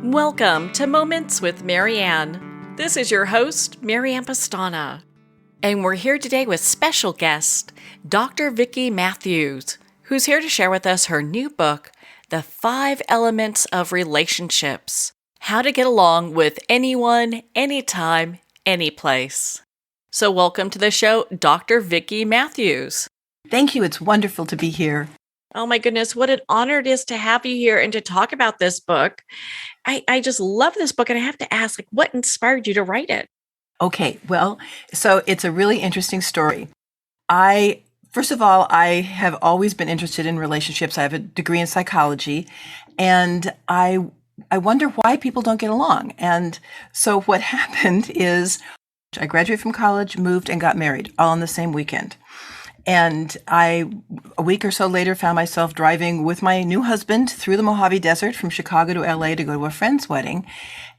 Welcome to Moments with Marianne. This is your host, Marianne Pastana. And we're here today with special guest, Dr. Vicki Matthews, who's here to share with us her new book, The 5 Elements of Relationships: How to Get Along with Anyone, Anytime, Anyplace. So welcome to the show, Dr. Vicki Matthews. Thank you. It's wonderful to be here. Oh my goodness, what an honor it is to have you here and to talk about this book. I just love this book, and I have to ask, what inspired you to write it? Okay, so it's a really interesting story. First of all, I have always been interested in relationships. I have a degree in psychology, and I wonder why people don't get along. And so what happened is I graduated from college, moved, and got married all on the same weekend. And a week or so later, found myself driving with my new husband through the Mojave Desert from Chicago to LA to go to a friend's wedding.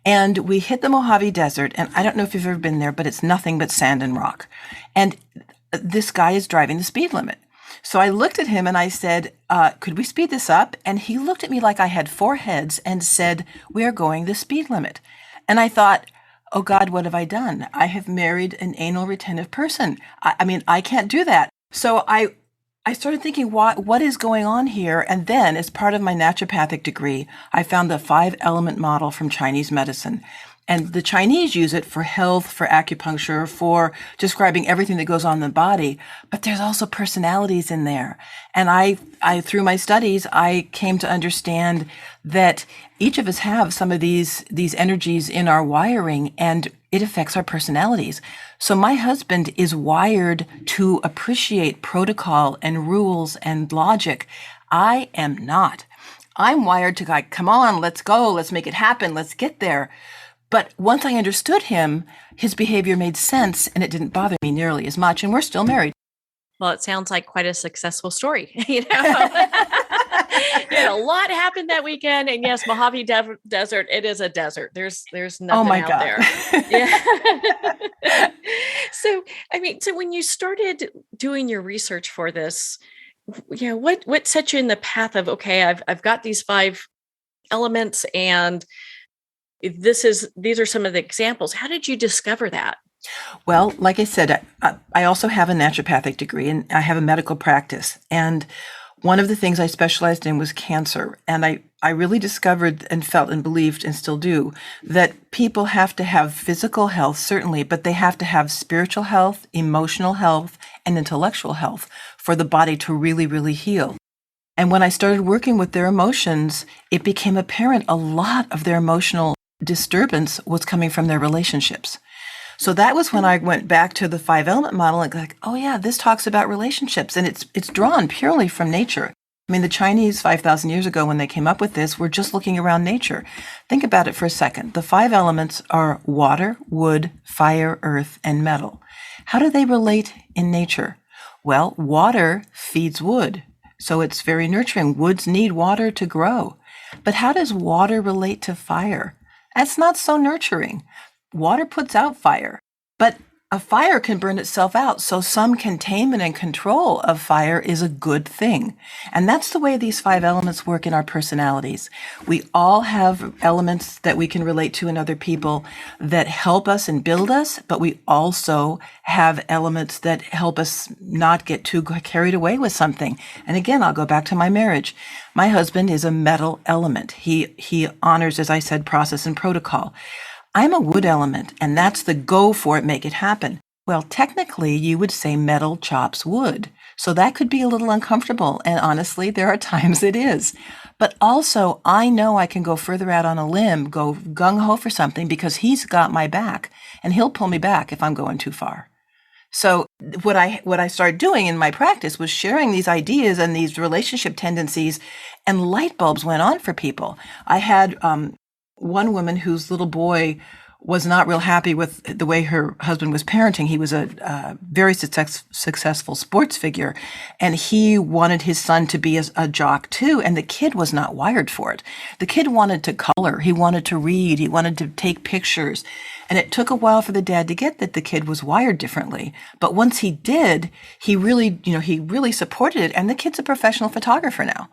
And we hit the Mojave Desert, and I don't know if you've ever been there, but it's nothing but sand and rock. And this guy is driving the speed limit. So I looked at him and I said, could we speed this up? And he looked at me like I had 4 heads and said, we are going the speed limit. And I thought, oh God, what have I done? I have married an anal retentive person. I can't do that. So I started thinking, what is going on here? And then, as part of my naturopathic degree, I found the 5-element model from Chinese medicine. And the Chinese use it for health, for acupuncture, for describing everything that goes on in the body. But there's also personalities in there. And I through my studies, I came to understand that each of us have some of these energies in our wiring, and it affects our personalities. So my husband is wired to appreciate protocol and rules and logic. I am not. I'm wired to like, come on, let's go, let's make it happen, let's get there. But once I understood him, his behavior made sense, and it didn't bother me nearly as much, and we're still married. Well, it sounds like quite a successful story. A lot happened that weekend, and yes, Mojave Desert, it is a desert. There's nothing out there. Yeah. So when you started doing your research for this, what set you in the path of, okay, I've got these 5 elements, and these are some of the examples. How did you discover that? Well, like I said, I also have a naturopathic degree, and I have a medical practice. And one of the things I specialized in was cancer. And I really discovered and felt and believed, and still do, that people have to have physical health, certainly, but they have to have spiritual health, emotional health, and intellectual health for the body to really, really heal. And when I started working with their emotions, it became apparent a lot of their emotional disturbance was coming from their relationships. So that was when I went back to the 5-element model and like, oh yeah, this talks about relationships, and it's drawn purely from nature. I mean, the Chinese 5,000 years ago, when they came up with this, were just looking around nature. Think about it for a second. The 5 elements are water, wood, fire, earth, and metal. How do they relate in nature? Well, water feeds wood, so it's very nurturing. Woods need water to grow. But how does water relate to fire? That's not so nurturing. Water puts out fire, but a fire can burn itself out. So some containment and control of fire is a good thing. And that's the way these 5 elements work in our personalities. We all have elements that we can relate to in other people that help us and build us, but we also have elements that help us not get too carried away with something. And again, I'll go back to my marriage. My husband is a metal element. He honors, as I said, process and protocol. I'm a wood element, and that's the go for it, make it happen. Well, technically, you would say metal chops wood. So that could be a little uncomfortable. And honestly, there are times it is. But also, I know I can go further out on a limb, go gung-ho for something, because he's got my back, and he'll pull me back if I'm going too far. So what I started doing in my practice was sharing these ideas and these relationship tendencies, and light bulbs went on for people. I had one woman whose little boy was not real happy with the way her husband was parenting. He was a very successful sports figure, and he wanted his son to be a jock too, and the kid was not wired for it. The kid wanted to color, he wanted to read, he wanted to take pictures, and it took a while for the dad to get that the kid was wired differently. But once he did, he really supported it, and the kid's a professional photographer now.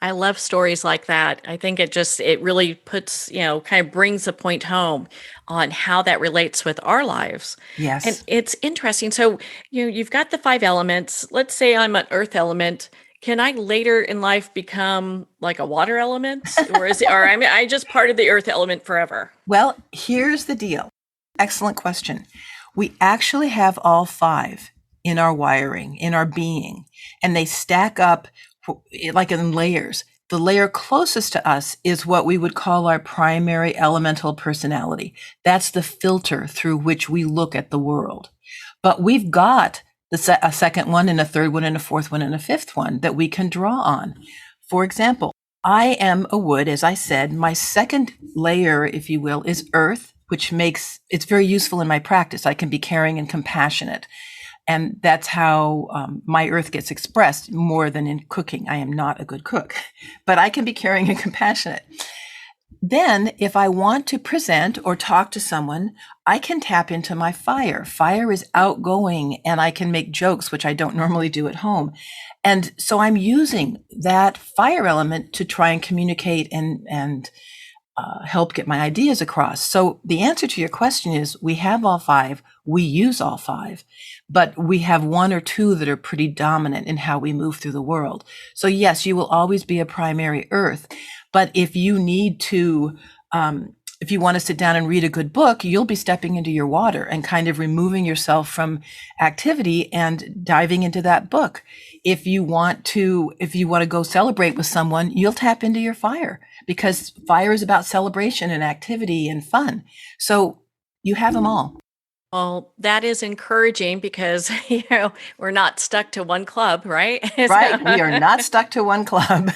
I love stories like that. I think it really puts, kind of brings the point home on how that relates with our lives. And Yes. it's interesting. So, you've got the five elements. Let's say I'm an earth element. Can I later in life become like a water element? Or I just part of the earth element forever? Well, here's the deal. Excellent question. We actually have all five in our wiring, in our being, and they stack up like in layers. The layer closest to us is what we would call our primary elemental personality. That's the filter through which we look at the world. But we've got a second one and a third one and a fourth one and a fifth one that we can draw on. For example, I am a wood, as I said. My second layer, if you will, is earth, which makes it's very useful in my practice. I can be caring and compassionate. And that's how my earth gets expressed more than in cooking. I am not a good cook, but I can be caring and compassionate. Then, if I want to present or talk to someone, I can tap into my fire. Fire is outgoing, and I can make jokes, which I don't normally do at home. And so I'm using that fire element to try and communicate and help get my ideas across. So the answer to your question is we have all five, we use all five, but we have one or two that are pretty dominant in how we move through the world. So yes, you will always be a primary earth, but if you need to, if you want to sit down and read a good book, you'll be stepping into your water and kind of removing yourself from activity and diving into that book. If you want to go celebrate with someone, you'll tap into your fire because fire is about celebration and activity and fun. So you have them all. Well, that is encouraging because, we're not stuck to one club, right? Right. We are not stuck to one club.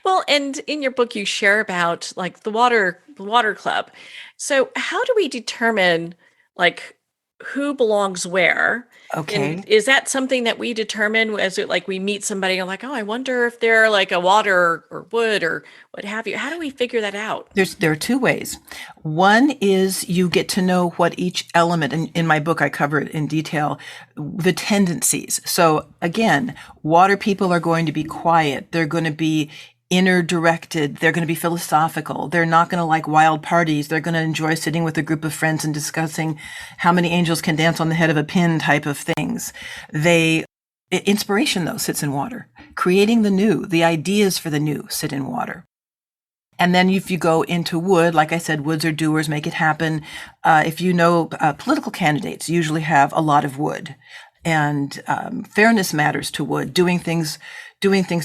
Well, and in your book, you share about like the water club. So how do we determine like who belongs where? Okay. And is that something that we determine as it like we meet somebody and like, oh, I wonder if they're like a water or wood or what have you? How do we figure that out? There are two ways. One is you get to know what each element, and in my book I cover it in detail, the tendencies. So again, water people are going to be quiet. They're going to be inner directed. They're going to be philosophical. They're not going to like wild parties. They're going to enjoy sitting with a group of friends and discussing how many angels can dance on the head of a pin type of things. Inspiration though sits in water. Creating the new, the ideas for the new sit in water. And then if you go into wood, like I said, woods are doers, make it happen. If you know, political candidates usually have a lot of wood, and fairness matters to wood. Doing things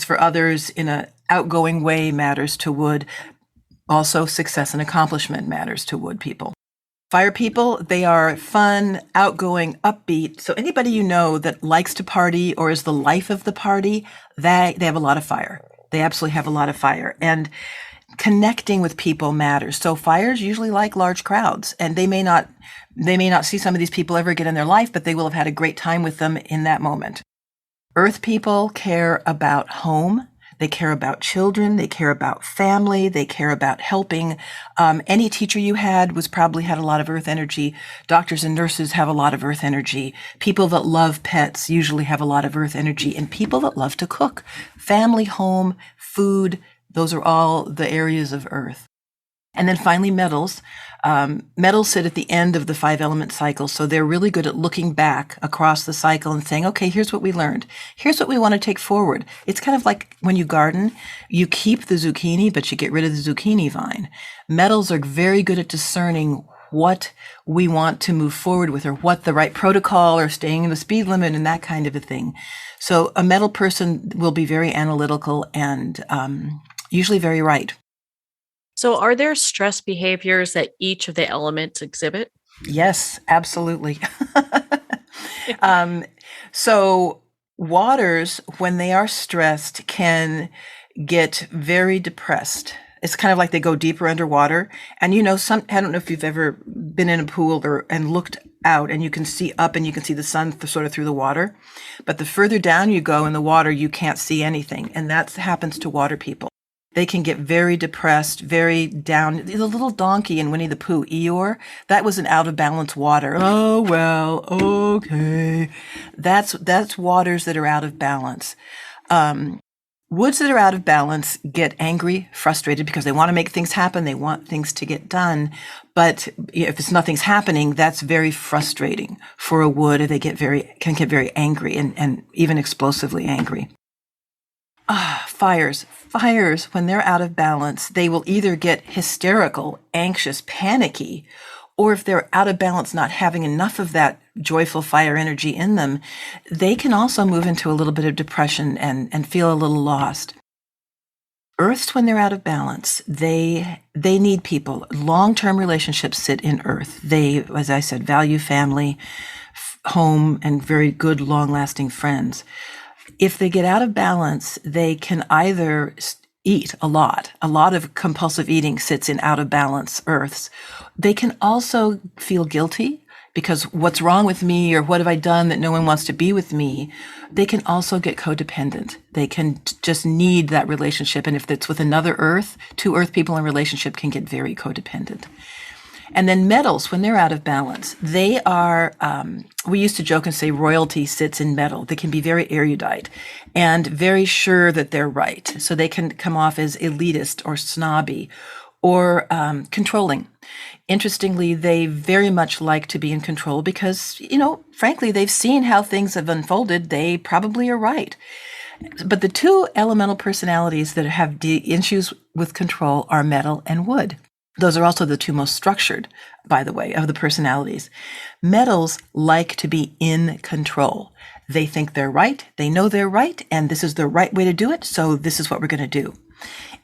for others in an outgoing way matters to wood. Also, success and accomplishment matters to wood people. Fire people, they are fun, outgoing, upbeat. So anybody you know that likes to party or is the life of the party, they have a lot of fire. They absolutely have a lot of fire. And connecting with people matters. So fires usually like large crowds, and they may not see some of these people ever again in their life, but they will have had a great time with them in that moment. Earth people care about home. They care about children. They care about family. They care about helping. Any teacher you had probably had a lot of earth energy. Doctors and nurses have a lot of earth energy. People that love pets usually have a lot of earth energy, and people that love to cook. Family, home, food, those are all the areas of earth. And then finally, metals. Metals sit at the end of the five element cycle. So they're really good at looking back across the cycle and saying, okay, here's what we learned. Here's what we want to take forward. It's kind of like when you garden, you keep the zucchini, but you get rid of the zucchini vine. Metals are very good at discerning what we want to move forward with, or what the right protocol, or staying in the speed limit and that kind of a thing. So a metal person will be very analytical and usually very right. So are there stress behaviors that each of the elements exhibit? Yes, absolutely. So waters, when they are stressed, can get very depressed. It's kind of like they go deeper underwater. And I don't know if you've ever been in a pool and looked out and you can see up and you can see the sun sort of through the water. But the further down you go in the water, you can't see anything. And that happens to water people. They can get very depressed, very down. The little donkey in Winnie the Pooh, Eeyore, that was an out of balance water. Oh, well, okay. That's waters that are out of balance. Woods that are out of balance get angry, frustrated because they want to make things happen. They want things to get done. But if nothing's happening, that's very frustrating for a wood. They can get very angry and even explosively angry. Fires, when they're out of balance, they will either get hysterical, anxious, panicky, or if they're out of balance, not having enough of that joyful fire energy in them, they can also move into a little bit of depression and feel a little lost. Earths, when they're out of balance, they need people. Long-term relationships sit in Earth. They, as I said, value family, home, and very good, long-lasting friends. If they get out of balance, they can either eat a lot of compulsive eating sits in out of balance Earths. They can also feel guilty because what's wrong with me, or what have I done that no one wants to be with me? They can also get codependent. They can just need that relationship. And if it's with another Earth, two Earth people in a relationship can get very codependent. And then metals, when they're out of balance, they are, we used to joke and say royalty sits in metal. They can be very erudite and very sure that they're right. So they can come off as elitist or snobby or controlling. Interestingly, they very much like to be in control because, frankly, they've seen how things have unfolded. They probably are right. But the two elemental personalities that have issues with control are metal and wood. Those are also the two most structured, by the way, of the personalities. Metals like to be in control. They think they're right, they know they're right, and this is the right way to do it, so this is what we're going to do.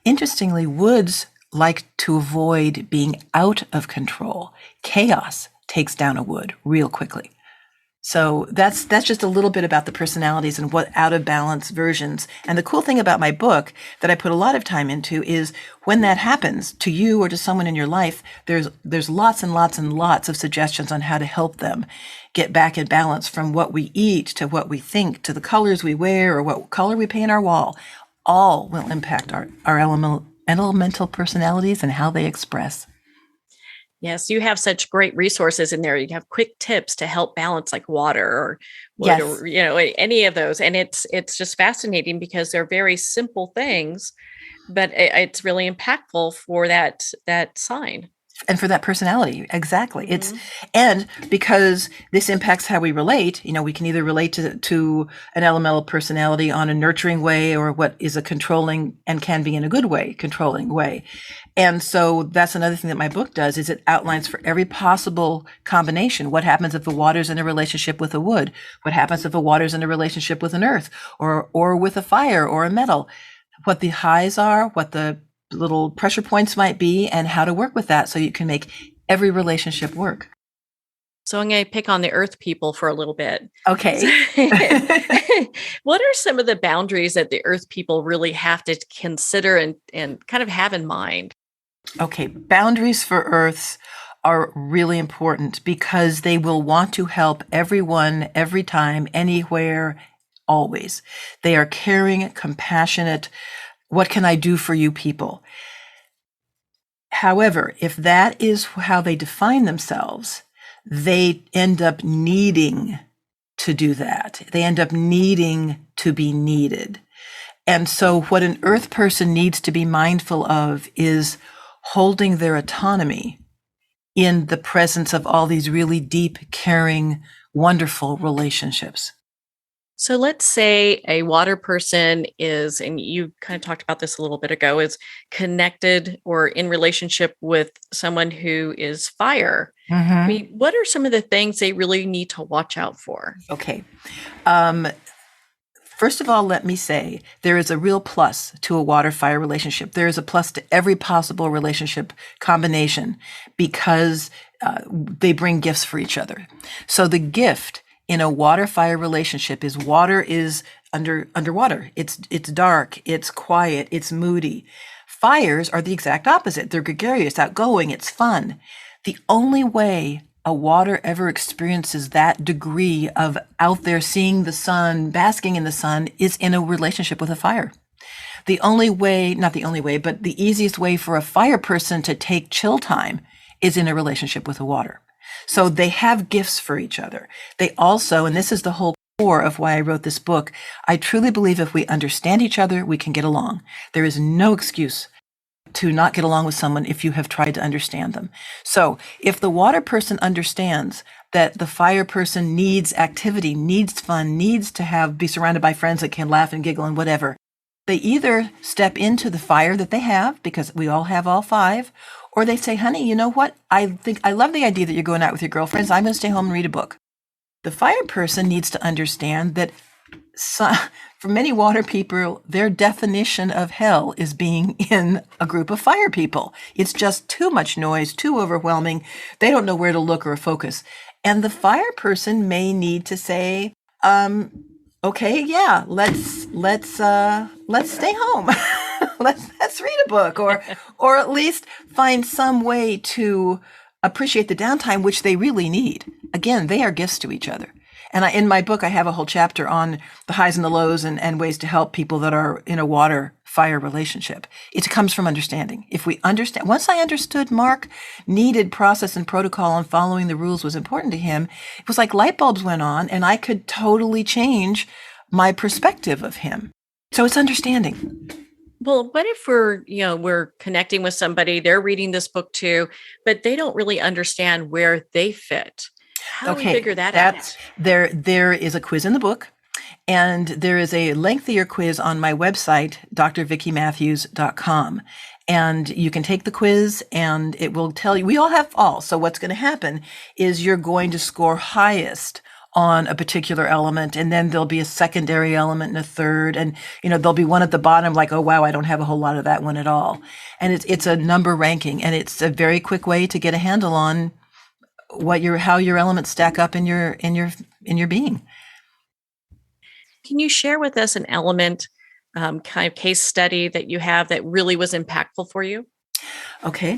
Interestingly, woods like to avoid being out of control. Chaos takes down a wood real quickly. So that's just a little bit about the personalities and what out of balance versions. And the cool thing about my book that I put a lot of time into is when that happens to you or to someone in your life, there's lots and lots and lots of suggestions on how to help them get back in balance, from what we eat to what we think to the colors we wear or what color we paint our wall. All will impact our elemental personalities and how they express. Yes, you have such great resources in there. You have quick tips to help balance, like water or wood, Yes. or any of those. And it's just fascinating because they're very simple things, but it's really impactful for that sign. And for that personality, exactly. And because this impacts how we relate, we can either relate to an elemental personality on a nurturing way, or what is a controlling and can be in a good way, controlling way. And so that's another thing that my book does, is it outlines for every possible combination. What happens if the water's in a relationship with a wood? What happens if the water's in a relationship with an earth or with a fire or a metal? What the highs are, what the little pressure points might be, and how to work with that so you can make every relationship work. So I'm going to pick on the earth people for a little bit. Okay. What are some of the boundaries that the earth people really have to consider and kind of have in mind? Okay. Boundaries for Earths are really important because they will want to help everyone, every time, anywhere, always. They are caring, compassionate. What can I do for you people? However, if that is how they define themselves, they end up needing to do that. They end up needing to be needed. And so what an earth person needs to be mindful of is holding their autonomy in the presence of all these really deep, caring, wonderful relationships. So let's say a water person is, and you kind of talked about this a little bit ago, is connected or in relationship with someone who is fire. I mean, what are some of the things they really need to watch out for? Okay. First of all, let me say there is a real plus to a water-fire relationship. There is a plus to every possible relationship combination because they bring gifts for each other. So the gift in a water-fire relationship is water is underwater. It's dark, it's quiet, it's moody. Fires are the exact opposite. They're gregarious, outgoing, it's fun. The only way a water ever experiences that degree of out there seeing the sun, basking in the sun, is in a relationship with a fire. The only way, not the only way, but the easiest way for a fire person to take chill time is in a relationship with a water. So they have gifts for each other. They also, and this is the whole core core of why I wrote this book. I truly believe if we understand each other, we can get along. There is no excuse to not get along with someone if you have tried to understand them. So if the water person understands that the fire person needs activity, needs fun, needs to be surrounded by friends that can laugh and giggle and whatever, they either step into the fire that they have, because we all have all five, or they say, honey, you know what? I love the idea that you're going out with your girlfriends. I'm going to stay home and read a book. The fire person needs to understand that for many water people, their definition of hell is being in a group of fire people. It's just too much noise, too overwhelming. They don't know where to look or focus. And the fire person may need to say, okay, yeah, let's stay home. let's read a book, or at least find some way to appreciate the downtime, which they really need. Again, they are gifts to each other. And in my book, I have a whole chapter on the highs and the lows and ways to help people that are in a water-fire relationship. It comes from understanding. If we understand, once I understood Mark needed process and protocol and following the rules was important to him, it was like light bulbs went on and I could totally change my perspective of him. So it's understanding. Well, what if we're connecting with somebody, they're reading this book too, but they don't really understand where they fit? How do we figure that out? There is a quiz in the book, and there is a lengthier quiz on my website, drvickymatthews.com. And you can take the quiz and it will tell you, we all have all. So what's going to happen is you're going to score highest on a particular element, and then there'll be a secondary element and a third, and there'll be one at the bottom like, oh wow, I don't have a whole lot of that one at all. And it's a number ranking, and it's a very quick way to get a handle on how your elements stack up in your being. Can you share with us an element kind of case study that you have that really was impactful for you? Okay.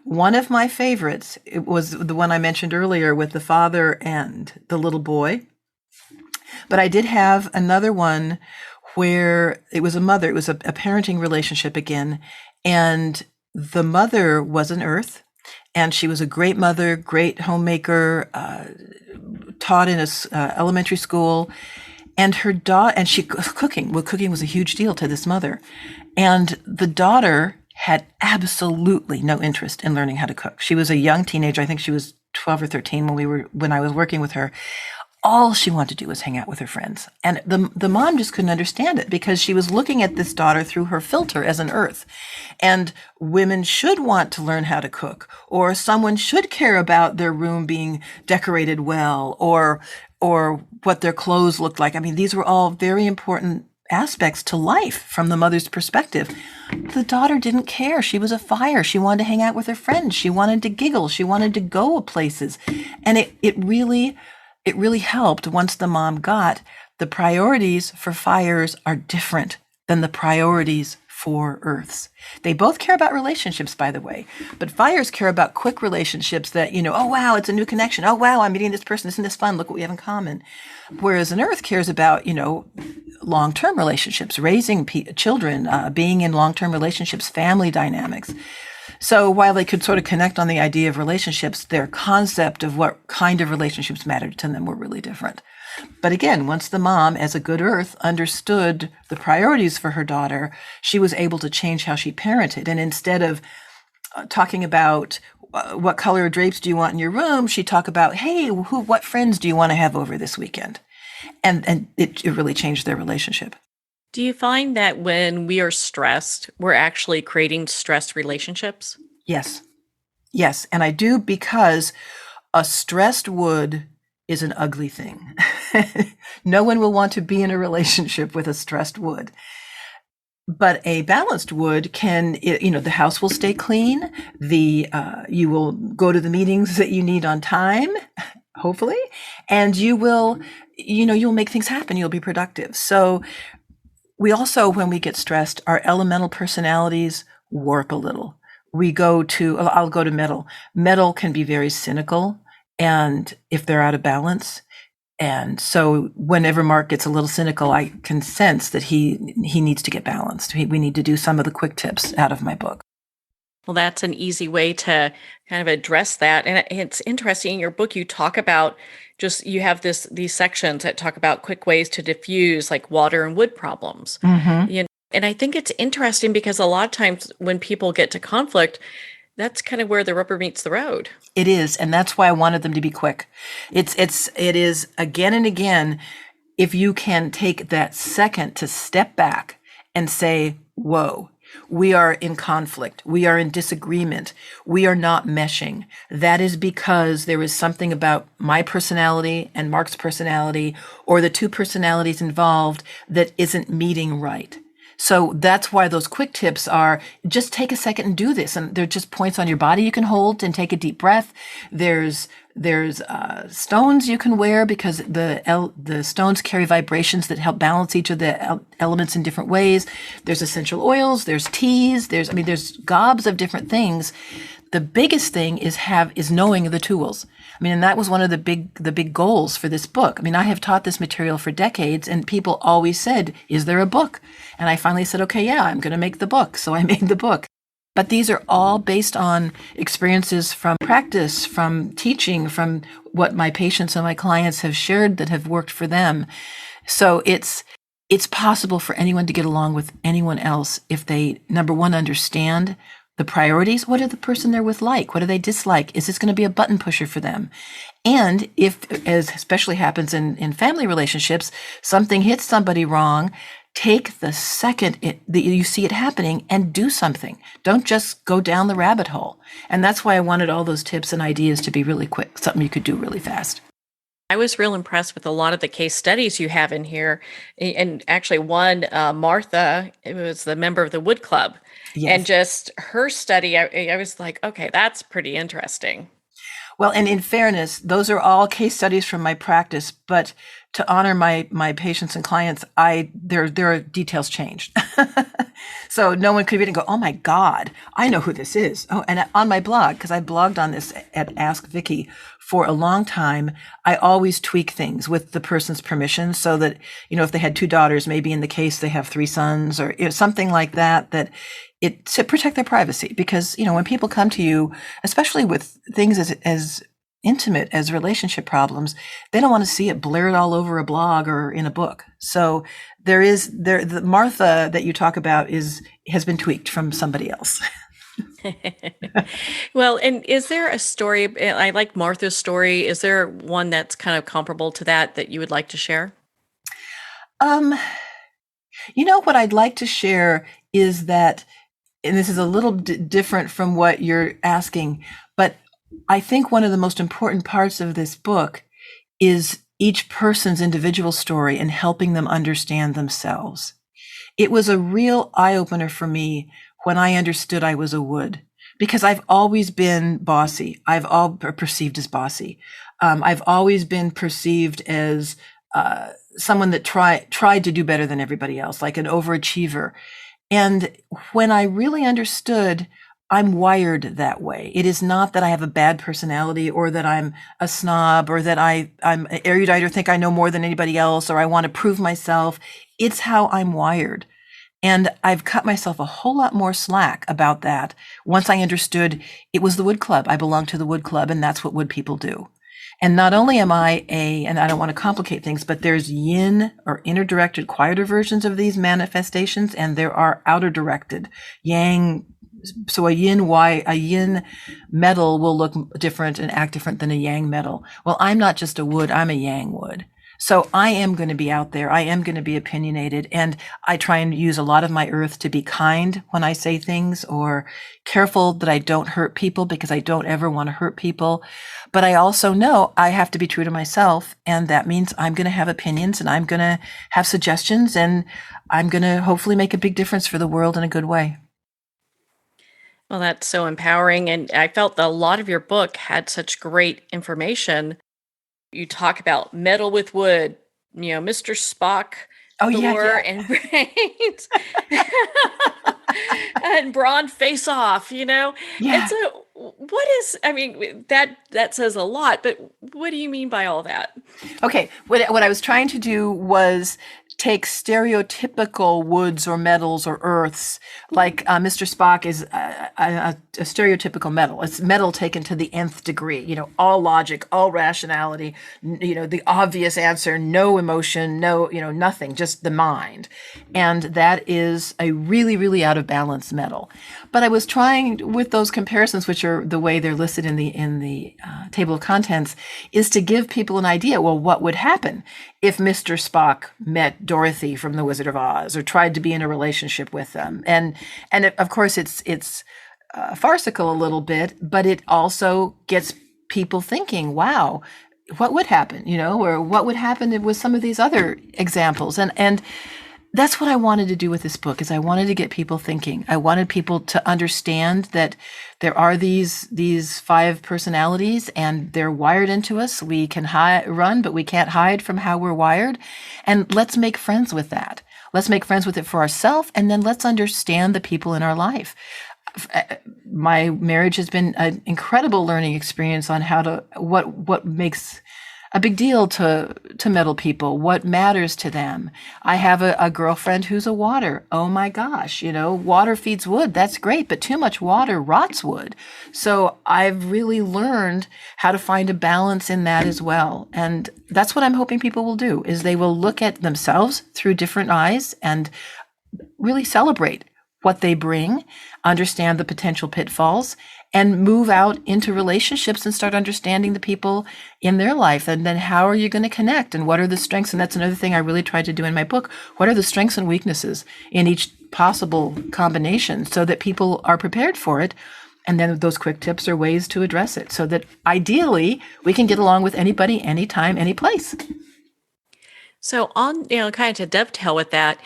One of my favorites, it was the one I mentioned earlier with the father and the little boy. But I did have another one where it was a mother. It was a parenting relationship again. And the mother was an earth. And she was a great mother, great homemaker, taught in a elementary school. And her daughter, and she cooking. Well, cooking was a huge deal to this mother. And the daughter had absolutely no interest in learning how to cook. She was a young teenager. I think she was 12 or 13 when I was working with her. All she wanted to do was hang out with her friends. And the mom just couldn't understand it because she was looking at this daughter through her filter as an earth. And women should want to learn how to cook, or someone should care about their room being decorated well, or what their clothes looked like. I mean, these were all very important aspects to life from the mother's perspective. The daughter didn't care. She was a fire. She wanted to hang out with her friends. She wanted to giggle. She wanted to go places. And it really helped once the mom got the priorities for fires are different than the priorities for earths. They both care about relationships, by the way, but fires care about quick relationships that, oh, wow, it's a new connection. Oh, wow, I'm meeting this person. Isn't this fun? Look what we have in common. Whereas an earth cares about, long-term relationships, raising children, being in long-term relationships, family dynamics. So while they could sort of connect on the idea of relationships, their concept of what kind of relationships mattered to them were really different. But again, once the mom, as a good earth, understood the priorities for her daughter, she was able to change how she parented. And instead of talking about what color drapes do you want in your room, she'd talk about, hey, what friends do you want to have over this weekend? And it really changed their relationship. Do you find that when we are stressed, we're actually creating stressed relationships? Yes. Yes. And I do, because a stressed wood is an ugly thing. No one will want to be in a relationship with a stressed wood. But a balanced wood the house will stay clean. You will go to the meetings that you need on time, hopefully, and you'll make things happen. You'll be productive. So we also, when we get stressed, our elemental personalities warp a little. I'll go to metal. Metal can be very cynical, and if they're out of balance. And so whenever Mark gets a little cynical, I can sense that he needs to get balanced. We need to do some of the quick tips out of my book. Well, that's an easy way to kind of address that. And it's interesting, in your book, you talk about just you have these sections that talk about quick ways to diffuse like water and wood problems. Hmm. You know, and I think it's interesting because a lot of times when people get to conflict, that's kind of where the rubber meets the road. It is, and that's why I wanted them to be quick. It is again and again, if you can take that second to step back and say, whoa, we are in conflict. We are in disagreement. We are not meshing. That is because there is something about my personality and Mark's personality, or the two personalities involved, that isn't meeting right. So that's why those quick tips are just take a second and do this. And they're just points on your body you can hold and take a deep breath. There's stones you can wear because the stones carry vibrations that help balance each of the elements in different ways. There's essential oils. There's teas. There's gobs of different things. The biggest thing is knowing the tools. And that was one of the big goals for this book. I have taught this material for decades, and people always said, "Is there a book?" And I finally said, "Okay, yeah, I'm going to make the book." So I made the book. But these are all based on experiences from practice, from teaching, from what my patients and my clients have shared that have worked for them. So it's possible for anyone to get along with anyone else if they, number one, understand the priorities. What are the person they're with like? What do they dislike? Is this going to be a button pusher for them? And if, as especially happens in family relationships, something hits somebody wrong, take the second that you see it happening and do something. Don't just go down the rabbit hole. And that's why I wanted all those tips and ideas to be really quick, something you could do really fast. I was real impressed with a lot of the case studies you have in here. And actually one, Martha, it was the member of the Wood Club. Yes. And just her study, I was like, okay, that's pretty interesting. Well, and in fairness, those are all case studies from my practice, but to honor my patients and clients, their details changed. So no one could read and go, "Oh my God, I know who this is." Oh, and on my blog, because I blogged on this at Ask Vicki for a long time, I always tweak things with the person's permission so that, if they had two daughters, maybe in the case they have three sons or something like that, to protect their privacy. Because, when people come to you, especially with things as intimate as relationship problems, they don't want to see it blared all over a blog or in a book. So the Martha that you talk about has been tweaked from somebody else. Well, and is there a story? I like Martha's story. Is there one that's kind of comparable to that you would like to share? What I'd like to share is that, and this is a little different from what you're asking, but I think one of the most important parts of this book is each person's individual story and helping them understand themselves. It was a real eye-opener for me when I understood I was a wood, because I've always been bossy. I've all perceived as bossy. I've always been perceived as someone that tried to do better than everybody else, like an overachiever. And when I really understood, I'm wired that way. It is not that I have a bad personality or that I'm a snob or that I'm erudite or think I know more than anybody else or I want to prove myself. It's how I'm wired. And I've cut myself a whole lot more slack about that once I understood it was the Wood Club. I belong to the Wood Club, and that's what wood people do. And not only am I and I don't want to complicate things, but there's yin or inner directed, quieter versions of these manifestations, and there are outer directed yang. So a yin metal will look different and act different than a yang metal. Well, I'm not just a wood, I'm a yang wood. So I am going to be out there. I am going to be opinionated. And I try and use a lot of my earth to be kind when I say things, or careful that I don't hurt people, because I don't ever want to hurt people. But I also know I have to be true to myself. And that means I'm going to have opinions and I'm going to have suggestions, and I'm going to hopefully make a big difference for the world in a good way. Well, that's so empowering. And I felt that a lot of your book had such great information. You talk about metal with wood, Mr. Spock, Oh, Thor, yeah. and Brains, and Braun face off, Yeah. And so that says a lot, but what do you mean by all that? Okay. What I was trying to do was take stereotypical woods or metals or earths, like Mr. Spock is a stereotypical metal. It's metal taken to the nth degree, all logic, all rationality, the obvious answer, no emotion, no, nothing, just the mind. And that is a really, really out of balance metal. But I was trying with those comparisons, which are the way they're listed in the table of contents, is to give people an idea, well, what would happen if Mr. Spock met Dorothy from The Wizard of Oz or tried to be in a relationship with them? And of course, it's farcical a little bit, but it also gets people thinking, wow, what would happen, or what would happen with some of these other examples? And that's what I wanted to do with this book, is I wanted to get people thinking. I wanted people to understand that there are these 5 personalities and they're wired into us. We can run, but we can't hide from how we're wired. And let's make friends with that. Let's make friends with it for ourselves. And then let's understand the people in our life. My marriage has been an incredible learning experience on what makes a big deal to metal people, what matters to them. I have a girlfriend who's a water. Oh my gosh, water feeds wood. That's great, but too much water rots wood. So I've really learned how to find a balance in that as well. And that's what I'm hoping people will do, is they will look at themselves through different eyes and really celebrate what they bring, understand the potential pitfalls, and move out into relationships and start understanding the people in their life. And then how are you going to connect? And what are the strengths? And that's another thing I really tried to do in my book. What are the strengths and weaknesses in each possible combination so that people are prepared for it? And then those quick tips are ways to address it so that ideally we can get along with anybody, anytime, any place. So on, kind of to dovetail with that,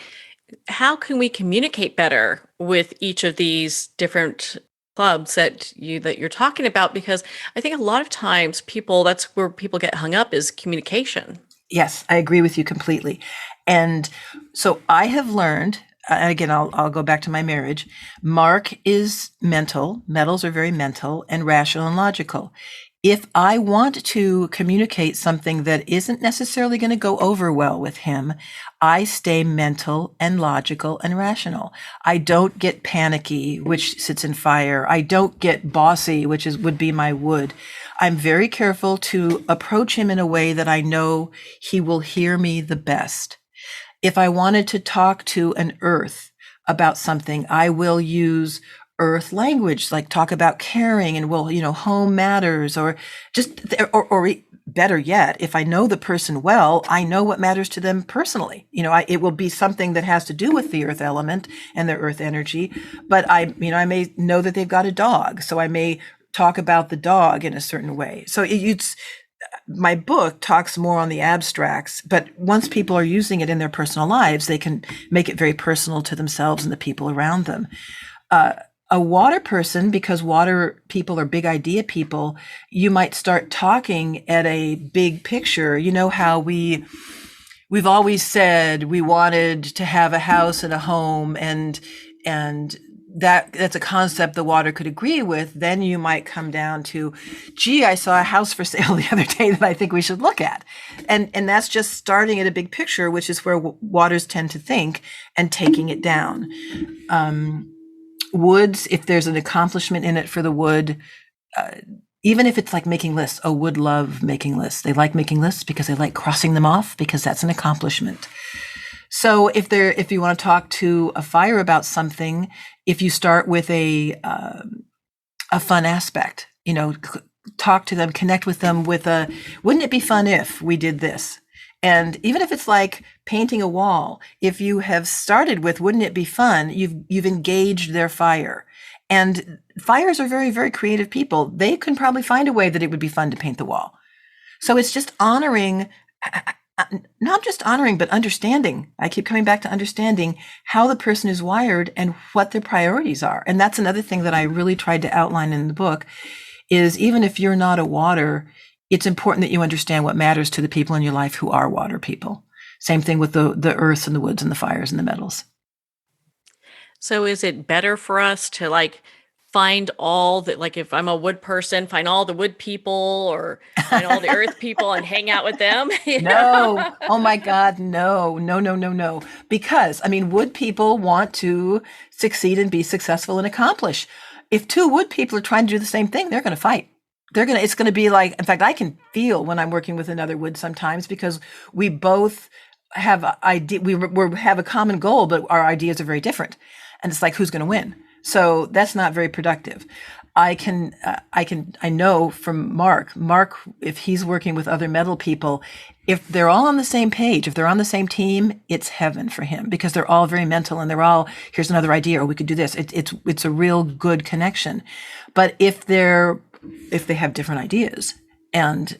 how can we communicate better with each of these different clubs that you're talking about? Because I think a lot of times that's where people get hung up, is communication. Yes, I agree with you completely. And so I have learned, again, I'll go back to my marriage. Mark is mental, metals are very mental, and rational and logical. If I want to communicate something that isn't necessarily going to go over well with him, I stay mental and logical and rational. I don't get panicky, which sits in fire. I don't get bossy, which would be my wood. I'm very careful to approach him in a way that I know he will hear me the best. If I wanted to talk to an earth about something, I will use earth language, like talk about caring and home matters, or better yet, if I know the person well, I know what matters to them personally. It will be something that has to do with the earth element and the earth energy, but I may know that they've got a dog, so I may talk about the dog in a certain way. So my book talks more on the abstracts, but once people are using it in their personal lives, they can make it very personal to themselves and the people around them. A water person, because water people are big idea people, you might start talking at a big picture. You know how we've always said we wanted to have a house and a home, and that's a concept the water could agree with. Then you might come down to, gee, I saw a house for sale the other day that I think we should look at. And that's just starting at a big picture, which is where waters tend to think, and taking it down. Woods, if there's an accomplishment in it for the wood, even if it's like making lists, wood love making lists. They like making lists because they like crossing them off, because that's an accomplishment. So if you want to talk to a fire about something, if you start with a fun aspect, talk to them, connect with them with wouldn't it be fun if we did this? And even if it's like painting a wall, if you have started with, wouldn't it be fun? You've engaged their fire. And fires are very, very creative people. They can probably find a way that it would be fun to paint the wall. So it's just honoring, not just honoring, but understanding. I keep coming back to understanding how the person is wired and what their priorities are. And that's another thing that I really tried to outline in the book, is even if you're not a water, it's important that you understand what matters to the people in your life who are water people. Same thing with the earths and the woods and the fires and the metals. So is it better for us to find all the, like if I'm a wood person, find all the wood people or find all the earth people and hang out with them? No. Oh my God. No, no, no, no, no. Because, I mean, wood people want to succeed and be successful and accomplish. If two wood people are trying to do the same thing, they're going to fight. It's going to be like, in fact, I can feel when I'm working with another wood sometimes because we both have we have a common goal, but our ideas are very different. And it's like, who's going to win? So that's not very productive. I know from Mark, if he's working with other metal people, if they're all on the same page, if they're on the same team, it's heaven for him because they're all very mental and they're all, here's another idea, or we could do this. It's a real good connection. But if they have different ideas and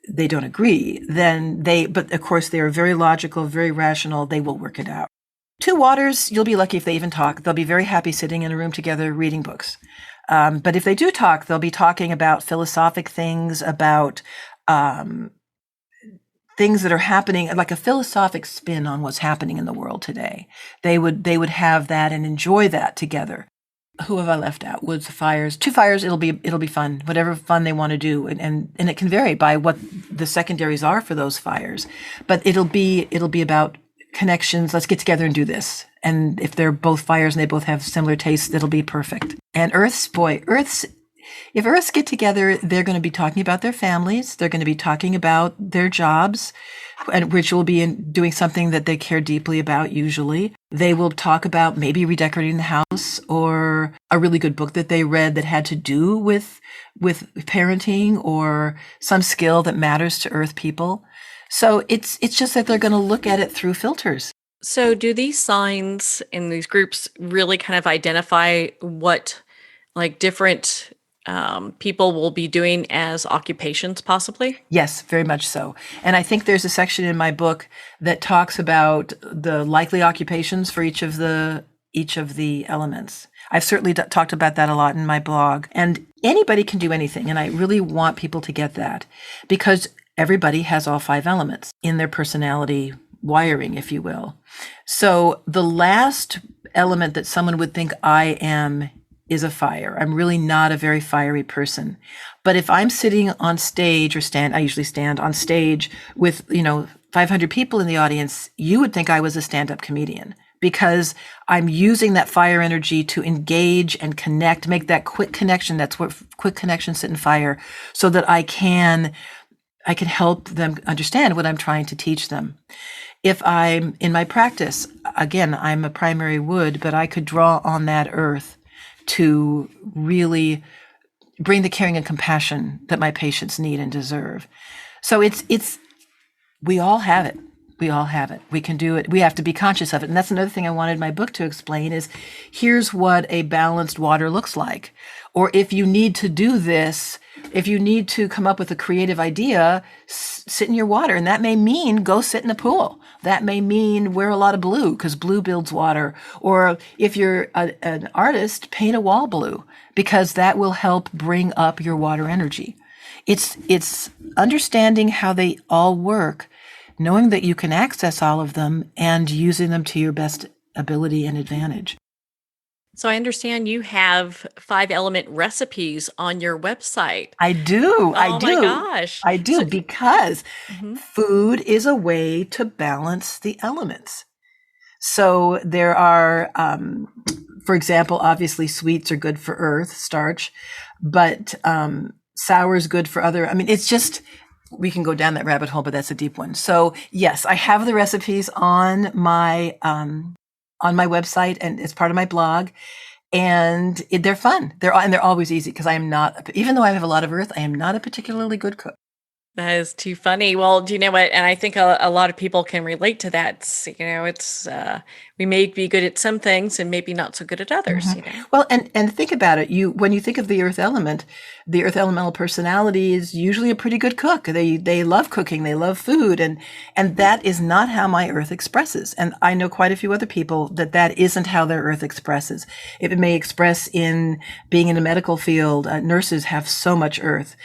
they don't agree, but of course they're very logical, very rational, they will work it out. Two waters, you'll be lucky if they even talk. They'll be very happy sitting in a room together reading books. But if they do talk, they'll be talking about philosophic things, about things that are happening, like a philosophic spin on what's happening in the world today. They would have that and enjoy that together. Who have I left out? Woods, fires. Two fires, it'll be fun. Whatever fun they want to do. And it can vary by what the secondaries are for those fires. But it'll be about connections. Let's get together and do this. And if they're both fires and they both have similar tastes, it'll be perfect. And if Earths get together, they're going to be talking about their families. They're going to be talking about their jobs, which will be doing something that they care deeply about usually. They will talk about maybe redecorating the house or a really good book that they read that had to do with parenting or some skill that matters to Earth people. So it's just that they're going to look at it through filters. So do these signs in these groups really kind of identify what like different people will be doing as occupations possibly? Yes, very much so. And I think there's a section in my book that talks about the likely occupations for each of the elements. I've certainly talked about that a lot in my blog. And anybody can do anything. And I really want people to get that because everybody has all 5 elements in their personality wiring, if you will. So the last element that someone would think I am is a fire. I'm really not a very fiery person. But if I'm sitting on stage I usually stand on stage with, 500 people in the audience, you would think I was a stand-up comedian because I'm using that fire energy to engage and connect, make that quick connection. That's what quick connections sit in fire so that I can help them understand what I'm trying to teach them. If I'm in my practice, again, I'm a primary wood, but I could draw on that earth to really bring the caring and compassion that my patients need and deserve. So we all have it. We all have it. We can do it. We have to be conscious of it. And that's another thing I wanted my book to explain is here's what a balanced water looks like. Or if you need to do this, if you need to come up with a creative idea, sit in your water. And that may mean go sit in a pool. That may mean wear a lot of blue because blue builds water. Or if you're an artist, paint a wall blue because that will help bring up your water energy. It's understanding how they all work, knowing that you can access all of them and using them to your best ability and advantage. So I understand you have 5-element recipes on your website. I do. Oh I do. my gosh. I do because Mhm. food is a way to balance the elements. So there are, for example, obviously sweets are good for earth, starch, but sour is good for other. I mean, it's just, we can go down that rabbit hole, but that's a deep one. So yes, I have the recipes on my website and it's part of my blog, and they're fun. They're always easy because even though I have a lot of earth, I am not a particularly good cook. That is too funny. Well, do you know what? And I think a lot of people can relate to that. We may be good at some things and maybe not so good at others. Mm-hmm. Well, and think about it. When you think of the earth elemental personality is usually a pretty good cook. They love cooking. They love food. And that is not how my earth expresses. And I know quite a few other people that isn't how their earth expresses. It may express in being in a medical field. Nurses have so much earth.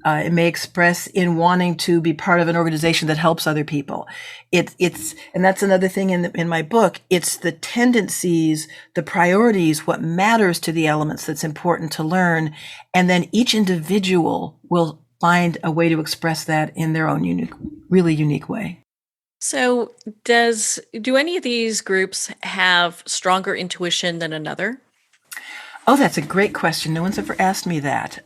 It may express in wanting to be part of an organization that helps other people. It's and that's another thing in my book. It's the tendencies, the priorities, what matters to the elements that's important to learn. And then each individual will find a way to express that in their own really unique way. So, do any of these groups have stronger intuition than another? Oh, that's a great question. No one's ever asked me that.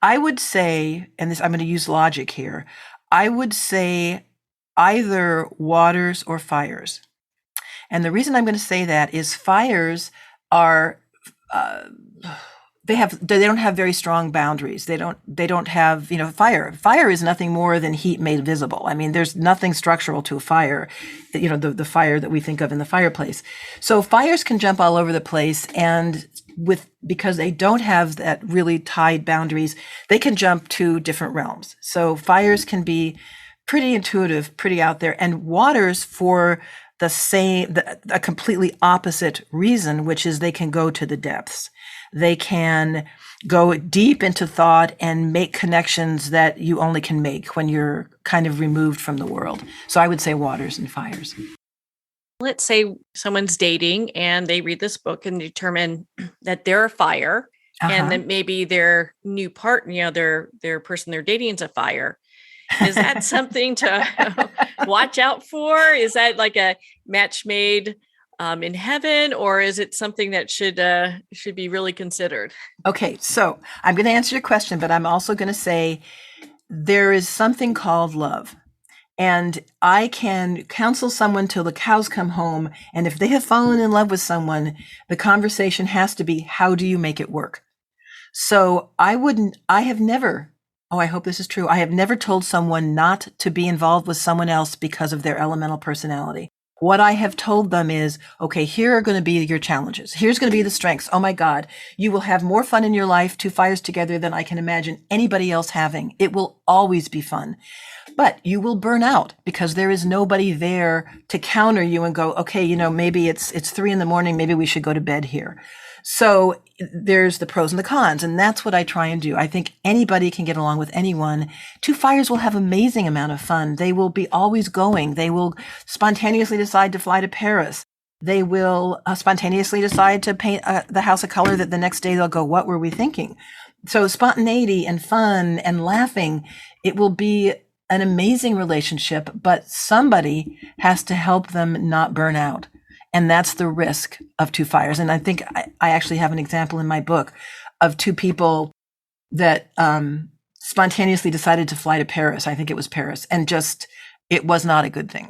I would say, and this, I'm going to use logic here. I would say either waters or fires. And the reason I'm going to say that is fires are, they don't have very strong boundaries. They don't have, fire. Fire is nothing more than heat made visible. I mean, there's nothing structural to a fire, the fire that we think of in the fireplace. So fires can jump all over the place, and because they don't have that really tied boundaries, they can jump to different realms. So fires can be pretty intuitive, pretty out there, and waters for a completely opposite reason, which is they can go to the depths. They can go deep into thought and make connections that you only can make when you're kind of removed from the world. So I would say waters and fires. Let's say someone's dating and they read this book and determine that they're a fire, and then maybe their new partner, their person they're dating is a fire. Is that something to watch out for? Is that like a match made in heaven, or is it something that should be really considered? Okay, so I'm going to answer your question, but I'm also going to say there is something called love. And I can counsel someone till the cows come home. And if they have fallen in love with someone, the conversation has to be, how do you make it work? So I have never, I hope this is true. I have never told someone not to be involved with someone else because of their elemental personality. What I have told them is, okay, here are going to be your challenges. Here's going to be the strengths. Oh my God, you will have more fun in your life, two fires together, than I can imagine anybody else having. It will always be fun. But you will burn out because there is nobody there to counter you and go, okay, maybe it's 3 a.m. Maybe we should go to bed here. So there's the pros and the cons, and that's what I try and do. I think anybody can get along with anyone. Two fires will have amazing amount of fun. They will be always going. They will spontaneously decide to fly to Paris. They will spontaneously decide to paint the house a color that the next day they'll go, what were we thinking? So spontaneity and fun and laughing, it will be an amazing relationship, but somebody has to help them not burn out. And that's the risk of two fires. And I think I actually have an example in my book of two people that spontaneously decided to fly to Paris. I think it was Paris. And it was not a good thing.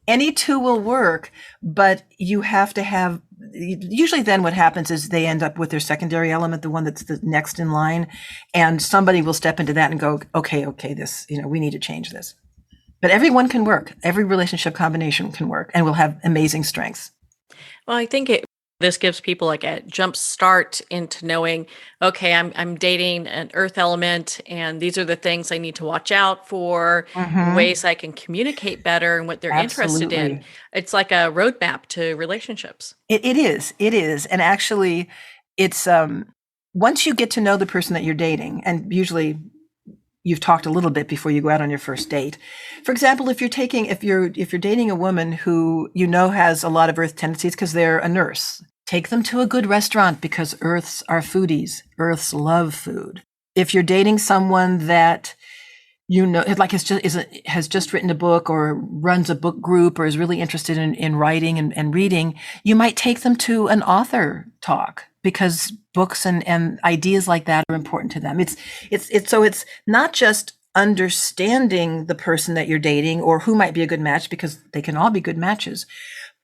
Any two will work, but you have to have, usually then what happens is they end up with their secondary element, the one that's the next in line, and somebody will step into that and go, okay, this, we need to change this. But everyone can work. Every relationship combination can work and will have amazing strengths. Well, I think this gives people like a jump start into knowing, okay, I'm dating an earth element, and these are the things I need to watch out for, ways I can communicate better and what they're interested in. It's like a roadmap to relationships. It is. And actually, it's once you get to know the person that you're dating, and usually you've talked a little bit before you go out on your first date. For example, if you're dating a woman who has a lot of earth tendencies because they're a nurse, take them to a good restaurant because earths are foodies. Earths love food. If you're dating someone that has just written a book or runs a book group or is really interested in writing and reading, you might take them to an author talk because books and ideas like that are important to them. So it's not just understanding the person that you're dating or who might be a good match, because they can all be good matches,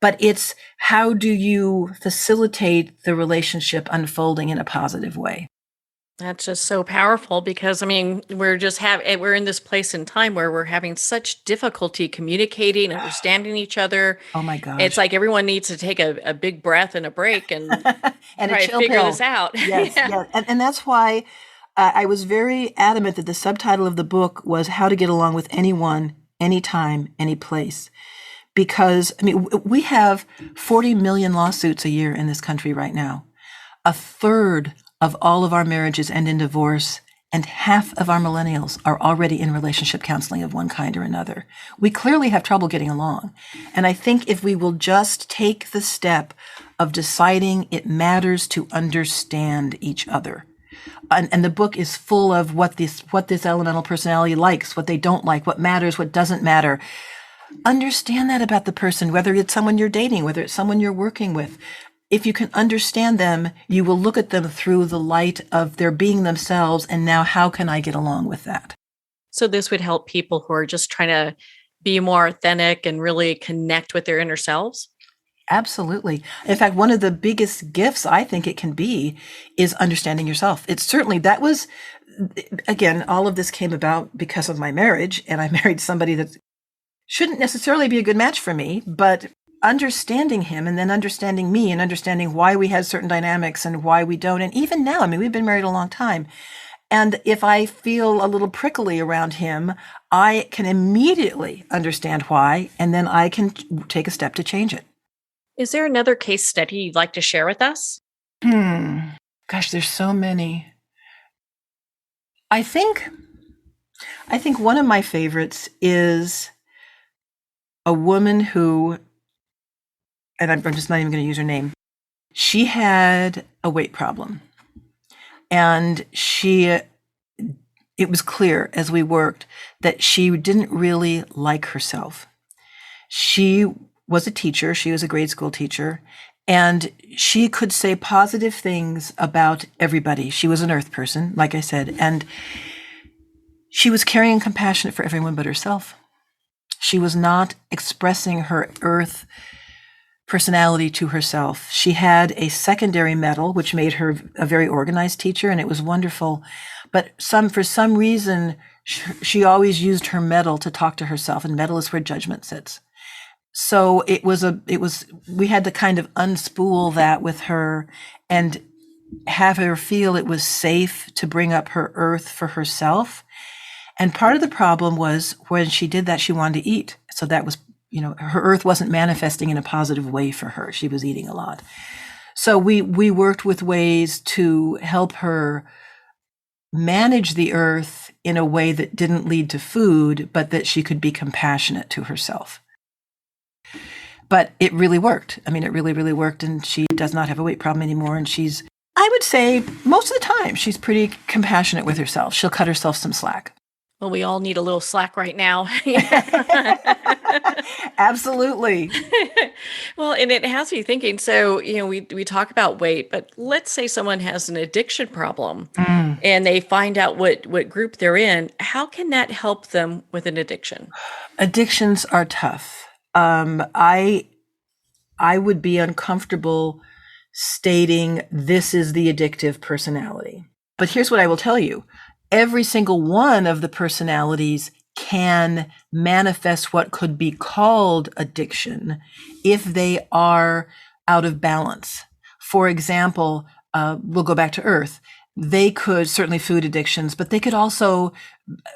but it's how do you facilitate the relationship unfolding in a positive way. That's just so powerful because, we're in this place in time where we're having such difficulty communicating, understanding each other. Oh my gosh. It's like everyone needs to take a big breath and a break and and try to figure this out. Yes, yeah. And that's why I was very adamant that the subtitle of the book was How to Get Along with Anyone, Anytime, Any Place. Because, we have 40 million lawsuits a year in this country right now. A third of all of our marriages end in divorce, And half of our millennials are already in relationship counseling of one kind or another. We clearly have trouble getting along. And I think if we will just take the step of deciding it matters to understand each other. And the book is full of what this elemental personality likes, what they don't like, what matters, what doesn't matter. Understand that about the person, whether it's someone you're dating, whether it's someone you're working with. If you can understand them, you will look at them through the light of their being themselves. And now how can I get along with that? So this would help people who are just trying to be more authentic and really connect with their inner selves? Absolutely. In fact, one of the biggest gifts I think it can be is understanding yourself. It's certainly, that was, again, all of this came about because of my marriage, and I married somebody that shouldn't necessarily be a good match for me, but understanding him and then understanding me and understanding why we had certain dynamics and why we don't. And even now, I mean, we've been married a long time. And if I feel a little prickly around him, I can immediately understand why, and then I can take a step to change it. Is there another case study you'd like to share with us? Gosh, there's so many. I think one of my favorites is a woman who, and I'm just not even going to use her name. She had a weight problem. And it was clear as we worked that she didn't really like herself. She was a teacher. She was a grade school teacher. And she could say positive things about everybody. She was an earth person, like I said. And she was caring and compassionate for everyone but herself. She was not expressing her earth personality to herself. She had a secondary medal, which made her a very organized teacher, and it was wonderful. But for some reason, she always used her medal to talk to herself, and medal is where judgment sits. So we had to kind of unspool that with her and have her feel it was safe to bring up her earth for herself. And part of the problem was when she did that, she wanted to eat. So that was, her earth wasn't manifesting in a positive way for her. She was eating a lot. So we worked with ways to help her manage the earth in a way that didn't lead to food, but that she could be compassionate to herself. But it really worked. I mean, it really, really worked. And she does not have a weight problem anymore. And I would say most of the time, she's pretty compassionate with herself. She'll cut herself some slack. Well, we all need a little slack right now. Absolutely. Well, and it has me thinking. So, we talk about weight, but let's say someone has an addiction problem and they find out what group they're in. How can that help them with an addiction? Addictions are tough. I would be uncomfortable stating this is the addictive personality. But here's what I will tell you. Every single one of the personalities can manifest what could be called addiction if they are out of balance. For example, we'll go back to Earth. They could, certainly food addictions, but they could also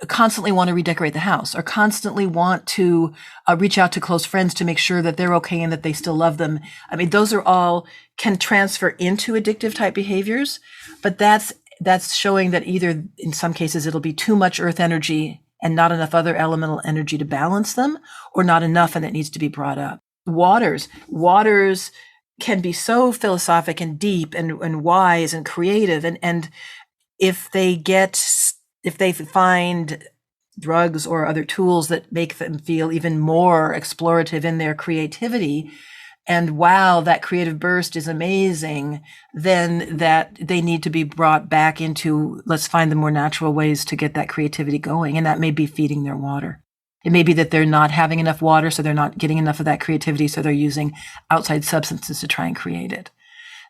constantly want to redecorate the house or constantly want to reach out to close friends to make sure that they're okay and that they still love them. I mean, those are all can transfer into addictive type behaviors, but that's showing that either in some cases it'll be too much earth energy and not enough other elemental energy to balance them, or not enough and it needs to be brought up. Waters can be so philosophic and deep and wise and creative. And if they find drugs or other tools that make them feel even more explorative in their creativity, and wow, that creative burst is amazing, then that they need to be brought back into, let's find the more natural ways to get that creativity going. And that may be feeding their water. It may be that they're not having enough water, so they're not getting enough of that creativity, so they're using outside substances to try and create it.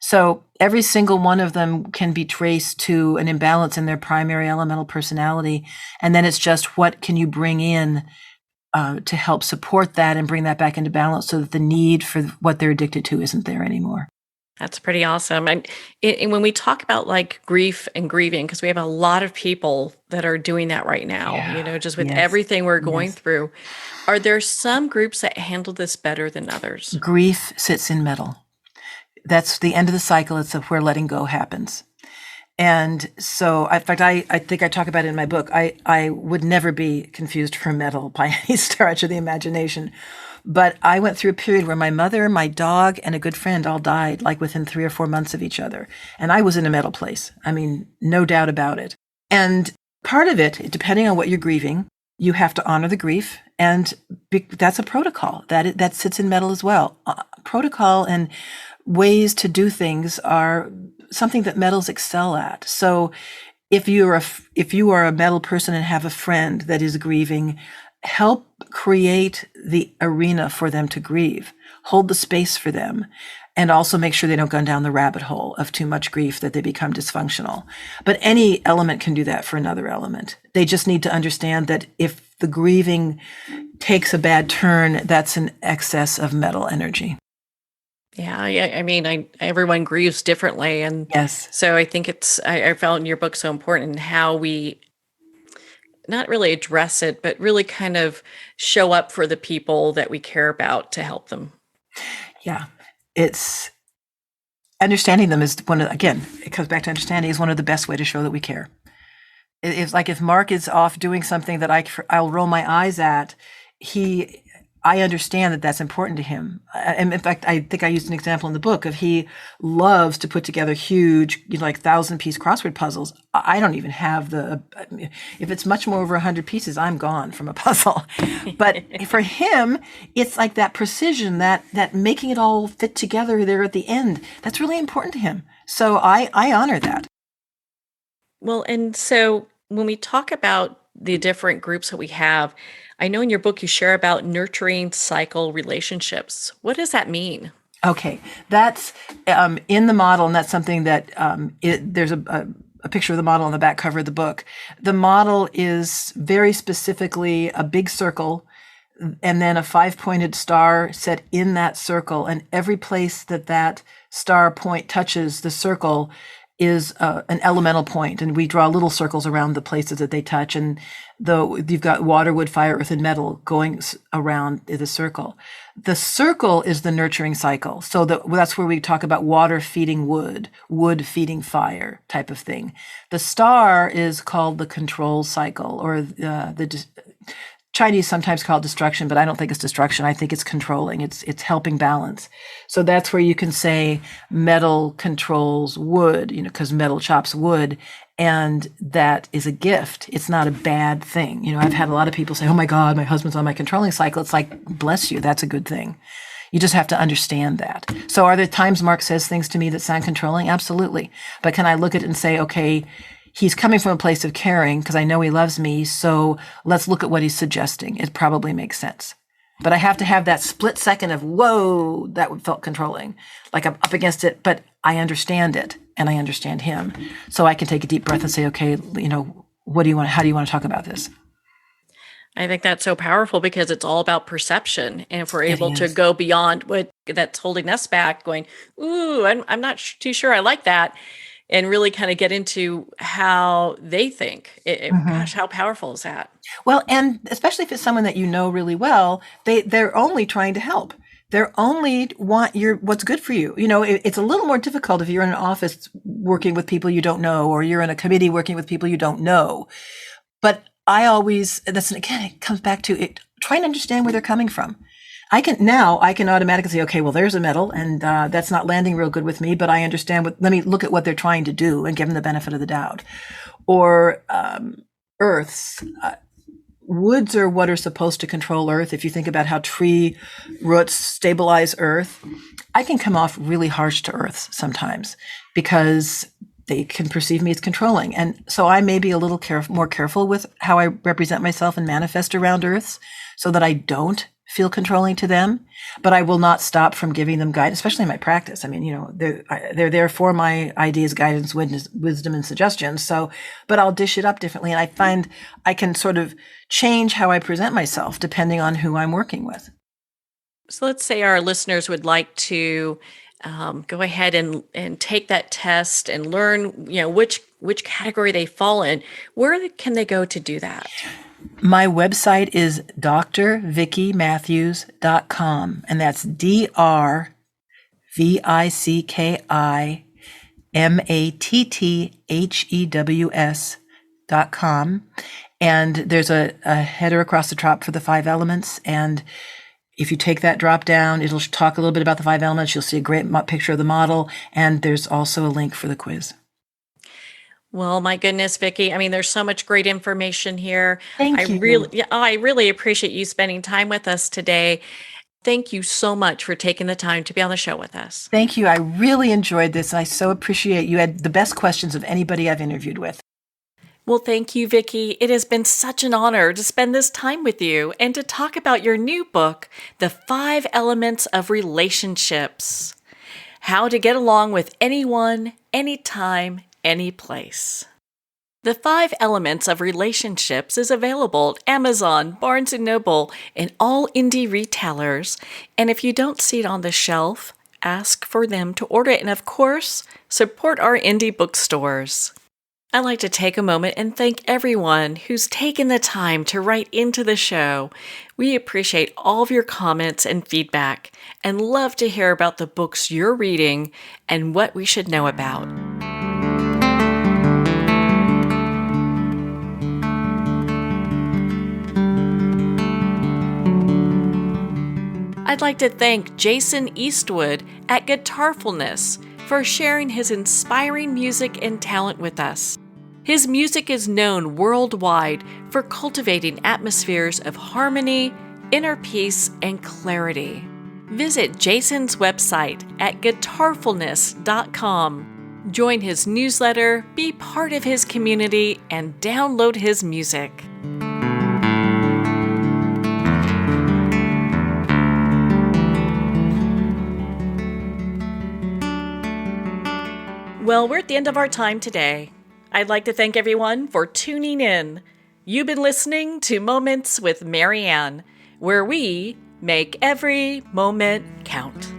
So every single one of them can be traced to an imbalance in their primary elemental personality. And then it's just what can you bring in to help support that and bring that back into balance so that the need for what they're addicted to isn't there anymore. That's pretty awesome. And when we talk about like grief and grieving, because we have a lot of people that are doing that right now, just with everything we're going through, are there some groups that handle this better than others? Grief sits in metal. That's the end of the cycle. It's where letting go happens. And so, in fact, I think I talk about it in my book. I would never be confused for metal by any stretch of the imagination. But I went through a period where my mother, my dog, and a good friend all died, like within 3 or 4 months of each other. And I was in a metal place. I mean, no doubt about it. And part of it, depending on what you're grieving, you have to honor the grief. And that's a protocol that sits in metal as well. Protocol and ways to do things are something that metals excel at. So if you are a metal person and have a friend that is grieving, help create the arena for them to grieve. Hold the space for them. And also make sure they don't go down the rabbit hole of too much grief that they become dysfunctional. But any element can do that for another element. They just need to understand that if the grieving takes a bad turn, that's an excess of metal energy. Yeah, I mean, everyone grieves differently, and Yes. so I think I found your book so important in how we not really address it, but really kind of show up for the people that we care about to help them. Yeah. It's understanding them is again, it comes back to understanding is one of the best way to show that we care. It's like if Mark is off doing something that I'll roll my eyes at, I understand that that's important to him. And in fact, I think I used an example in the book of he loves to put together huge, like 1,000-piece crossword puzzles. I don't even have if it's much more over 100 pieces, I'm gone from a puzzle. But for him, it's like that precision, that making it all fit together there at the end. That's really important to him. So I honor that. Well, and so when we talk about the different groups that we have, I know in your book you share about nurturing cycle relationships. What does that mean? Okay, that's in the model, and that's something that there's a picture of the model on the back cover of the book. The model is very specifically a big circle and then a 5-pointed star set in that circle. And every place that star point touches the circle is an elemental point, and we draw little circles around the places that they touch. And you've got water, wood, fire, earth, and metal going around the circle. The circle is the nurturing cycle. So that's where we talk about water feeding wood, wood feeding fire type of thing. The star is called the control cycle, or the Chinese sometimes call it destruction, but I don't think it's destruction. I think it's controlling. It's helping balance. So that's where you can say metal controls wood, because metal chops wood, and that is a gift. It's not a bad thing. I've had a lot of people say, "Oh my God, my husband's on my controlling cycle." It's like, bless you, that's a good thing. You just have to understand that. So are there times Mark says things to me that sound controlling? Absolutely. But can I look at it and say, okay, he's coming from a place of caring because I know he loves me, so let's look at what he's suggesting. It probably makes sense. But I have to have that split second of, whoa, that felt controlling. Like I'm up against it, but I understand it and I understand him. So I can take a deep breath and say, okay, how do you want to talk about this? I think that's so powerful because it's all about perception. And if we're able to go beyond what that's holding us back, going, ooh, I'm not too sure I like that, and really kind of get into how they think. Gosh, how powerful is that? Well, and especially if it's someone that you know really well, they're only trying to help. They're only want what's good for you. It's a little more difficult if you're in an office working with people you don't know, or you're in a committee working with people you don't know. But it comes back to it, trying to understand where they're coming from. I can automatically say, okay, well, there's a metal and that's not landing real good with me, but I understand let me look at what they're trying to do and give them the benefit of the doubt. Or earths. Woods are what are supposed to control earth. If you think about how tree roots stabilize earth, I can come off really harsh to earth sometimes because they can perceive me as controlling. And so I may be a little more careful with how I represent myself and manifest around earths so that I don't feel controlling to them, but I will not stop from giving them guidance, especially in my practice. I mean, they're there for my ideas, guidance, wisdom, and suggestions. So, but I'll dish it up differently. And I find I can sort of change how I present myself depending on who I'm working with. So let's say our listeners would like to go ahead and take that test and learn, which category they fall in. Where can they go to do that? My website is drvickimatthews.com, and that's DrVicki MATTHEWS.com. And there's a header across the top for the 5 elements. And if you take that drop down, it'll talk a little bit about the 5 elements. You'll see a great picture of the model. And there's also a link for the quiz. Well, my goodness, Vicki. I mean, there's so much great information here. Thank you. I really appreciate you spending time with us today. Thank you so much for taking the time to be on the show with us. Thank you. I really enjoyed this. I so appreciate you had the best questions of anybody I've interviewed with. Well, thank you, Vicki. It has been such an honor to spend this time with you and to talk about your new book, The 5 Elements of Relationships: How to Get Along with Anyone, Anytime, Anyplace. The 5 Elements of Relationships is available at Amazon, Barnes & Noble, and all indie retailers. And if you don't see it on the shelf, ask for them to order it. And of course, support our indie bookstores. I'd like to take a moment and thank everyone who's taken the time to write into the show. We appreciate all of your comments and feedback and love to hear about the books you're reading and what we should know about. I'd like to thank Jason Eastwood at Guitarfulness for sharing his inspiring music and talent with us. His music is known worldwide for cultivating atmospheres of harmony, inner peace, and clarity. Visit Jason's website at guitarfulness.com. Join his newsletter, be part of his community, and download his music. Well, we're at the end of our time today. I'd like to thank everyone for tuning in. You've been listening to Moments with Marianne, where we make every moment count.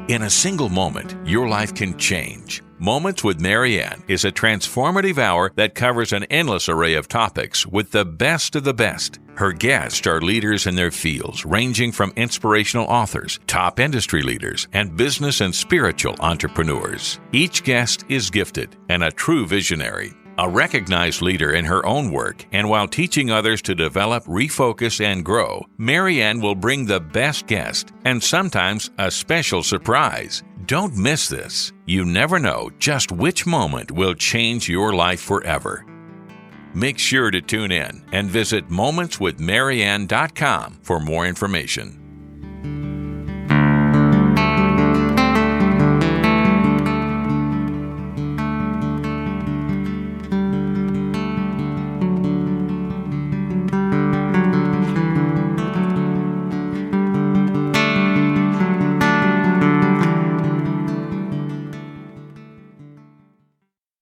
In a single moment, your life can change. Moments with Marianne is a transformative hour that covers an endless array of topics with the best of the best. Her guests are leaders in their fields, ranging from inspirational authors, top industry leaders, and business and spiritual entrepreneurs. Each guest is gifted and a true visionary, a recognized leader in her own work, and while teaching others to develop, refocus, and grow, Marianne will bring the best guest and sometimes a special surprise. Don't miss this. You never know just which moment will change your life forever. Make sure to tune in and visit momentswithmarianne.com for more information.